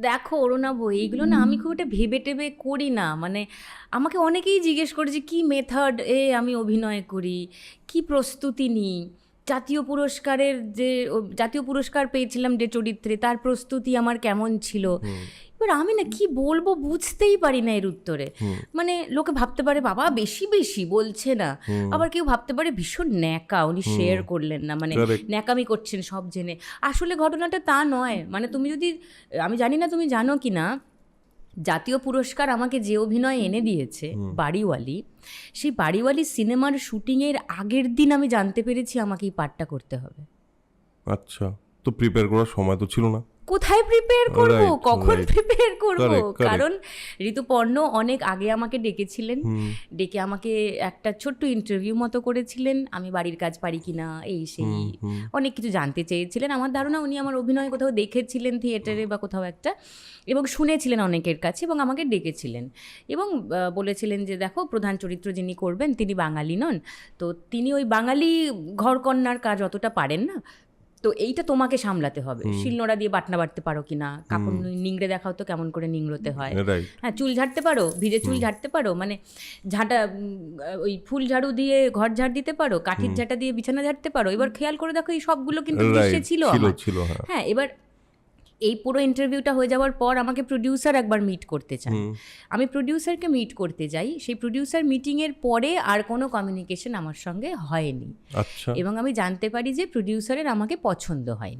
দেখো অরুণাভ, এইগুলো না আমি খুব একটা ভেবে টেবে করি না। মানে আমাকে অনেকেই জিজ্ঞেস করে যে কী মেথড আমি অভিনয় করি, কি প্রস্তুতি নিই, জাতীয় পুরস্কারের যে জাতীয় পুরস্কার পেয়েছিলাম যে চরিত্রে, তার প্রস্তুতি আমার কেমন ছিল। হুম এবার আমি না কি বলবো বুঝতেই পারি না এর উত্তরে। হুম মানে লোকে ভাবতে পারে বাবা বেশি বেশি বলছে না, হুম আবার কেউ ভাবতে পারে ভীষণ ন্যাকা, উনি হুম শেয়ার করলেন না, মানে কারেক্ট। ন্যাকামি করছেন সব জেনে। আসলে ঘটনাটা তা নয়। মানে তুমি যদি, আমি জানি না তুমি জানো কি না, জাতীয় পুরস্কার আমাকে যে অভিনয় এনে দিয়েছে বাড়িওয়ালি, সেই বাড়িওয়ালি সিনেমার শুটিংয়ের আগের দিন আমি জানতে পেরেছি আমাকে এই পাঠটা করতে হবে। আচ্ছা, তো প্রিপেয়ার করার সময় তো ছিল না। কোথায় প্রিপেয়ার করব, Right, কখন right. প্রিপেয়ার করব? Correct, correct. কারণ ঋতুপর্ণ অনেক আগে আমাকে ডেকেছিলেন, হুম ডেকে আমাকে একটা ছোট্ট ইন্টারভিউ মতো করেছিলেন, আমি বাড়ির কাজ পারি কিনা এই সেই হুম হুম অনেক কিছু জানতে চেয়েছিলেন। আমার ধারণা উনি আমার অভিনয় কোথাও দেখেছিলেন থিয়েটারে বা কোথাও একটা, এবং শুনেছিলেন অনেকের কাছে, এবং আমাকে ডেকেছিলেন এবং বলেছিলেন যে দেখো প্রধান চরিত্র যিনি করবেন তিনি বাঙালি নন, তো তিনি ওই বাঙালি ঘরকন্নার কাজ অতটা পারেন না, তো এইটা তোমাকে সামলাতে হবে। শিলনোড়া দিয়ে বাটনা বাটতে পারো কিনা, কাপড় নিংড়ে দেখাও তো কেমন করে নিংড়োতে হয়, রাইট। হ্যাঁ চুল ঝাড়তে পারো, ভিজে চুল ঝাড়তে পারো, মানে ঝাঁটা ওই ফুল ঝাড়ু দিয়ে ঘর ঝাড় দিতে পারো, কাঠির ঝাঁটা দিয়ে বিছানা ঝাড়তে পারো। এবার খেয়াল করে দেখো এই সবগুলো কিন্তু দৃশ্যে রাইট, ছিল ছিল আমার। ছিল, হ্যাঁ। হ্যাঁ, এবার এই পুরো ইন্টারভিউটা হয়ে যাওয়ার পর আমাকে প্রডিউসার একবার মিট করতে চান। আমি প্রডিউসারকে মিট করতে যাই, সেই প্রডিউসার মিটিংয়ের পরে আর কোনো কমিউনিকেশন আমার সঙ্গে হয়নি, আচ্ছা। এবং আমি জানতে পারি যে প্রডিউসারের আমাকে পছন্দ হয়নি।